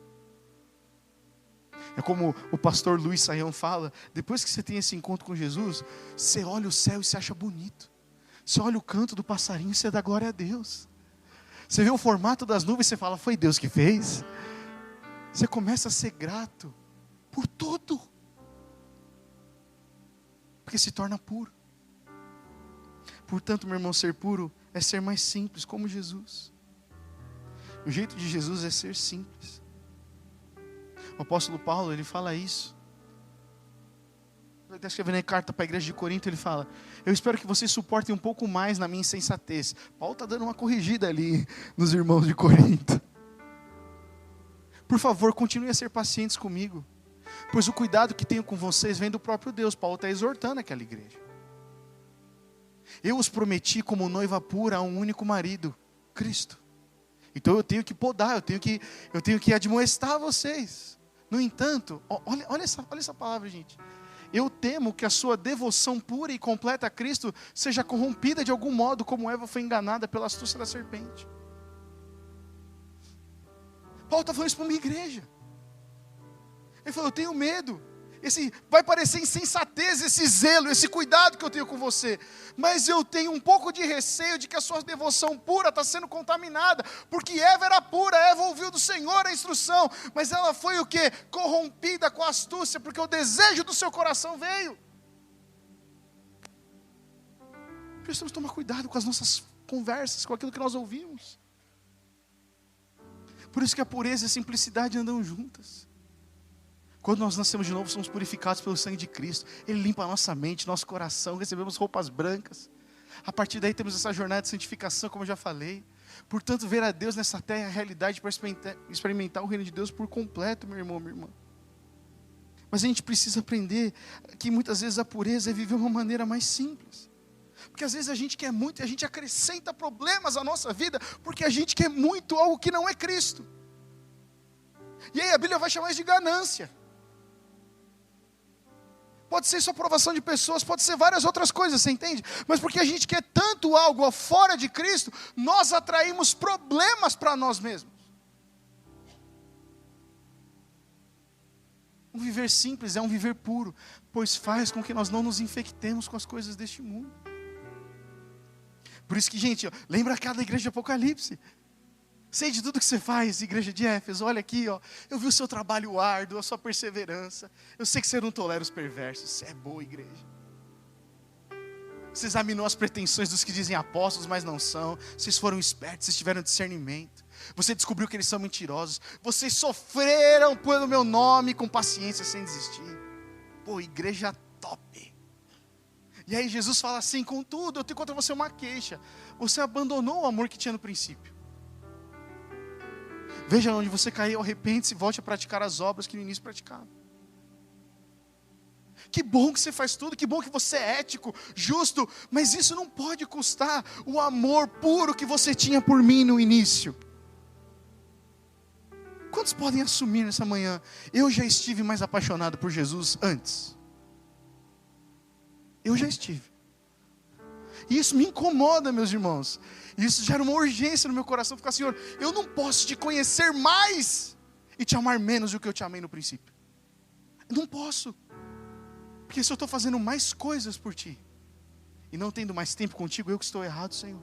Speaker 1: É como o pastor Luiz Saião fala, depois que você tem esse encontro com Jesus, você olha o céu e se acha bonito. Você olha o canto do passarinho e você dá glória a Deus. Você vê o formato das nuvens e você fala, foi Deus que fez. Você começa a ser grato por tudo. Porque se torna puro. Portanto, meu irmão, ser puro é ser mais simples, como Jesus. O jeito de Jesus é ser simples. O apóstolo Paulo, ele fala isso. Ele está escrevendo em carta para a igreja de Corinto, ele fala, eu espero que vocês suportem um pouco mais na minha insensatez. Paulo está dando uma corrigida ali nos irmãos de Corinto. Por favor, continuem a ser pacientes comigo, pois o cuidado que tenho com vocês vem do próprio Deus. Paulo está exortando aquela igreja. Eu os prometi como noiva pura a um único marido, Cristo. Então eu tenho que podar, eu tenho que admoestar vocês. No entanto, olha essa palavra, gente. Eu temo que a sua devoção pura e completa a Cristo seja corrompida de algum modo, como Eva foi enganada pela astúcia da serpente. Paulo está falando isso para uma igreja. Ele falou, eu tenho medo. Vai parecer insensatez esse zelo, esse cuidado que eu tenho com você. Mas eu tenho um pouco de receio de que a sua devoção pura está sendo contaminada. Porque Eva era pura, Eva ouviu do Senhor a instrução. Mas ela foi o quê? Corrompida com a astúcia, porque o desejo do seu coração veio. Precisamos tomar cuidado com as nossas conversas, com aquilo que nós ouvimos. Por isso que a pureza e a simplicidade andam juntas. Quando nós nascemos de novo, somos purificados pelo sangue de Cristo. Ele limpa a nossa mente, nosso coração, recebemos roupas brancas. A partir daí temos essa jornada de santificação, como eu já falei. Portanto, ver a Deus nessa terra é a realidade para experimentar o reino de Deus por completo, meu irmão, minha irmã. Mas a gente precisa aprender que muitas vezes a pureza é viver uma maneira mais simples. Porque às vezes a gente quer muito e a gente acrescenta problemas à nossa vida, porque a gente quer muito algo que não é Cristo. E aí a Bíblia vai chamar isso de ganância. Pode ser só aprovação de pessoas, pode ser várias outras coisas, você entende? Mas porque a gente quer tanto algo fora de Cristo, nós atraímos problemas para nós mesmos. Um viver simples é um viver puro, pois faz com que nós não nos infectemos com as coisas deste mundo. Por isso que, gente, lembra cada igreja de Apocalipse. Sei de tudo que você faz, igreja de Éfeso, olha aqui, eu vi o seu trabalho árduo, a sua perseverança, eu sei que você não tolera os perversos, você é boa igreja. Você examinou as pretensões dos que dizem apóstolos, mas não são, vocês foram espertos, vocês tiveram discernimento, você descobriu que eles são mentirosos, vocês sofreram pelo meu nome com paciência sem desistir. Pô, igreja top. E aí Jesus fala assim, contudo, eu tenho contra você uma queixa, você abandonou o amor que tinha no princípio. Veja onde você caiu, arrepende-se e volte a praticar as obras que no início praticava. Que bom que você faz tudo, que bom que você é ético, justo, mas isso não pode custar o amor puro que você tinha por mim no início. Quantos podem assumir nessa manhã, eu já estive mais apaixonado por Jesus antes? Eu já estive. E isso me incomoda, meus irmãos. Isso gera uma urgência no meu coração. Ficar, Senhor, eu não posso te conhecer mais e te amar menos do que eu te amei no princípio. Eu não posso. Porque se eu estou fazendo mais coisas por ti e não tendo mais tempo contigo, eu que estou errado, Senhor.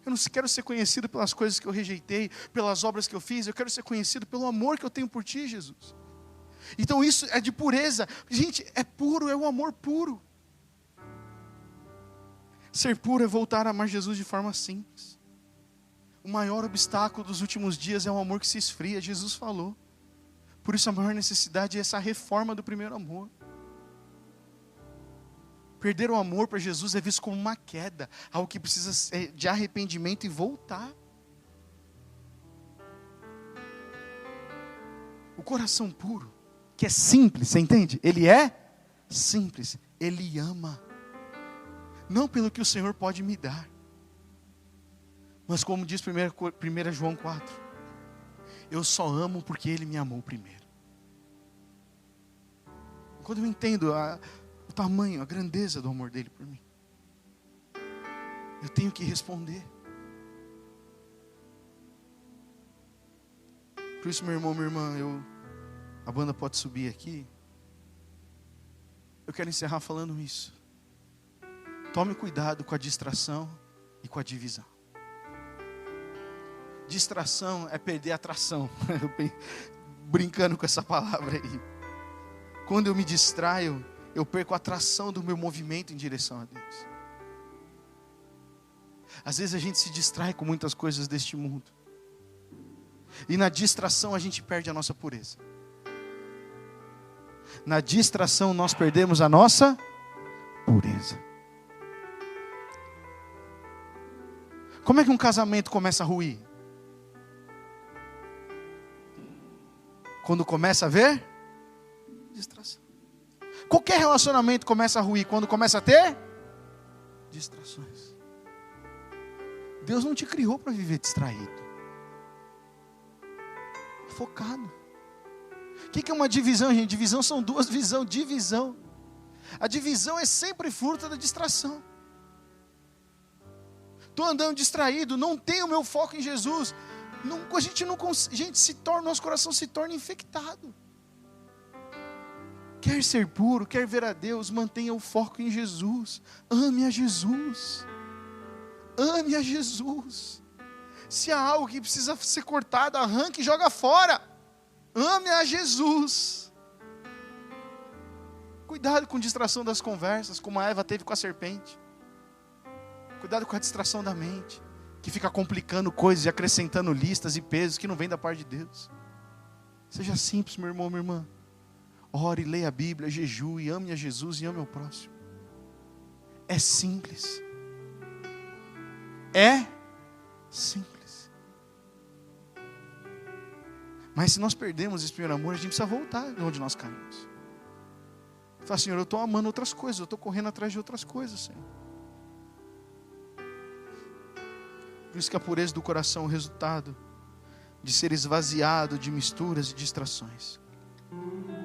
Speaker 1: Eu não quero ser conhecido pelas coisas que eu rejeitei, pelas obras que eu fiz. Eu quero ser conhecido pelo amor que eu tenho por ti, Jesus. Então isso é de pureza. Gente, é puro, é o amor puro. Ser puro é voltar a amar Jesus de forma simples. O maior obstáculo dos últimos dias é o amor que se esfria, Jesus falou. Por isso a maior necessidade é essa reforma do primeiro amor. Perder o amor para Jesus é visto como uma queda, algo que precisa de arrependimento e voltar. O coração puro, que é simples, você entende? Ele é simples, ele ama. Não pelo que o Senhor pode me dar, mas como diz 1 João 4, eu só amo porque Ele me amou primeiro. Quando eu entendo o tamanho, a grandeza do amor dEle por mim, eu tenho que responder. Por isso, meu irmão, minha irmã, a banda pode subir aqui. Eu quero encerrar falando isso. Tome cuidado com a distração e com a divisão. Distração é perder a atração. Brincando com essa palavra aí. Quando eu me distraio, eu perco a atração do meu movimento em direção a Deus. Às vezes a gente se distrai com muitas coisas deste mundo. E na distração a gente perde a nossa pureza. Na distração nós perdemos a nossa pureza. Como é que um casamento começa a ruir? Quando começa a ver distração. Qualquer relacionamento começa a ruir quando começa a ter distrações. Deus não te criou para viver distraído. Focado. O que é uma divisão, gente? Divisão são duas visões. Divisão. A divisão é sempre fruto da distração. Estou andando distraído, não tenho o meu foco em Jesus. Nosso coração se torna infectado. Quer ser puro, quer ver a Deus, mantenha o foco em Jesus. Ame a Jesus. Ame a Jesus. Se há algo que precisa ser cortado, arranque e joga fora. Ame a Jesus. Cuidado com a distração das conversas, como a Eva teve com a serpente. Cuidado com a distração da mente, que fica complicando coisas e acrescentando listas e pesos que não vêm da parte de Deus. Seja simples, meu irmão, minha irmã. Ore, leia a Bíblia, jejue, ame a Jesus e ame ao próximo. É simples. É simples. Mas se nós perdemos esse primeiro amor, a gente precisa voltar de onde nós caímos. Fala, Senhor, eu estou amando outras coisas, eu estou correndo atrás de outras coisas, Senhor. Por isso que a pureza do coração é o resultado de ser esvaziado de misturas e distrações,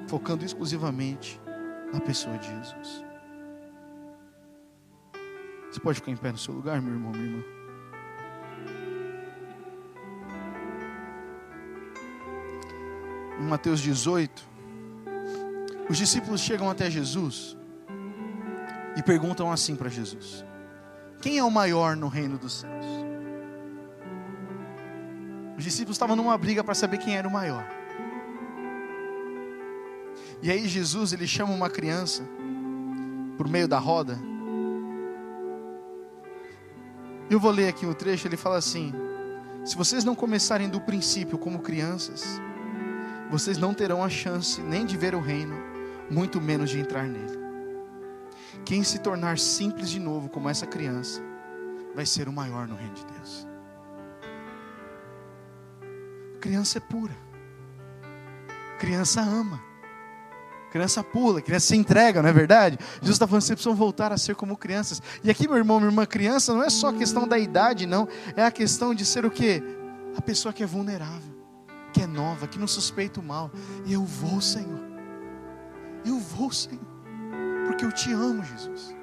Speaker 1: focando exclusivamente na pessoa de Jesus. Você pode ficar em pé no seu lugar, meu irmão, minha irmã? Em Mateus 18, os discípulos chegam até Jesus e perguntam assim para Jesus: quem é o maior no reino dos céus? Os discípulos estavam numa briga para saber quem era o maior. E aí Jesus, ele chama uma criança por meio da roda. Eu vou ler aqui um trecho, ele fala assim: se vocês não começarem do princípio como crianças, vocês não terão a chance nem de ver o reino, muito menos de entrar nele. Quem se tornar simples de novo como essa criança, vai ser o maior no reino de Deus. Criança é pura, criança ama, criança pula, criança se entrega, não é verdade? Jesus está falando que vocês precisam voltar a ser como crianças. E aqui, meu irmão, minha irmã, criança não é só a questão da idade, não. É a questão de ser o quê? A pessoa que é vulnerável, que é nova, que não suspeita o mal. E eu vou, Senhor, porque eu te amo, Jesus.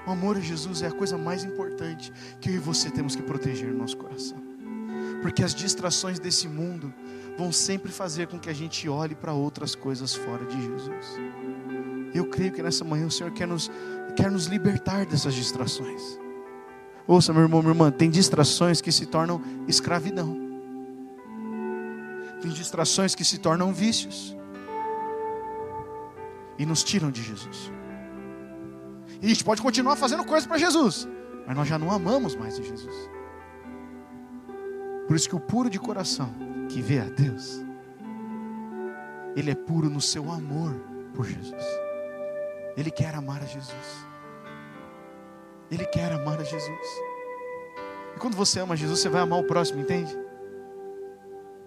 Speaker 1: O amor a Jesus é a coisa mais importante que eu e você temos que proteger no nosso coração. Porque as distrações desse mundo vão sempre fazer com que a gente olhe para outras coisas fora de Jesus. Eu creio que nessa manhã o Senhor quer nos libertar dessas distrações. Ouça, meu irmão, minha irmã, tem distrações que se tornam escravidão. Tem distrações que se tornam vícios. E nos tiram de Jesus. E a gente pode continuar fazendo coisas para Jesus, mas nós já não amamos mais a Jesus. Por isso que o puro de coração, que vê a Deus, ele é puro no seu amor por Jesus. Ele quer amar a Jesus. Ele quer amar a Jesus. E quando você ama Jesus, você vai amar o próximo, entende?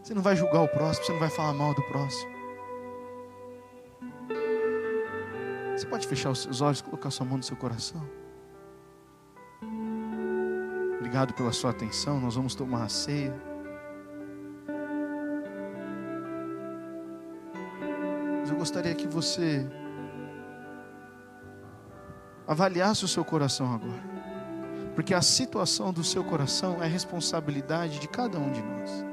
Speaker 1: Você não vai julgar o próximo, você não vai falar mal do próximo. Você pode fechar os seus olhos, colocar sua mão no seu coração. Obrigado pela sua atenção, nós vamos tomar a ceia. Mas eu gostaria que você avaliasse o seu coração agora. Porque a situação do seu coração é responsabilidade de cada um de nós.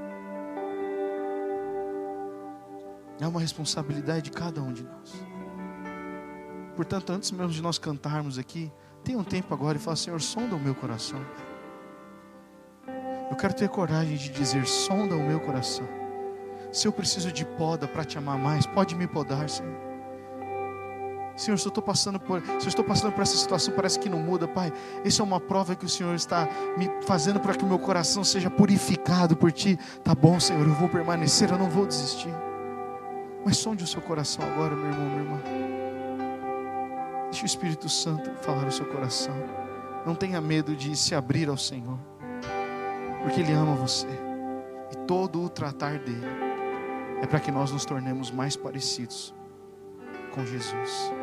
Speaker 1: É uma responsabilidade de cada um de nós. Portanto, antes mesmo de nós cantarmos aqui, tenha um tempo agora e fala: Senhor, sonda o meu coração. Eu quero ter coragem de dizer: sonda o meu coração. Se eu preciso de poda para te amar mais, pode me podar, Senhor. Senhor, se eu estou passando por essa situação, parece que não muda, Pai. Isso é uma prova que o Senhor está me fazendo para que o meu coração seja purificado por Ti. Tá bom, Senhor, eu vou permanecer, eu não vou desistir. Mas sonde o seu coração agora, meu irmão, minha irmã. Deixe o Espírito Santo falar no seu coração. Não tenha medo de se abrir ao Senhor, porque Ele ama você. E todo o tratar dEle é para que nós nos tornemos mais parecidos com Jesus.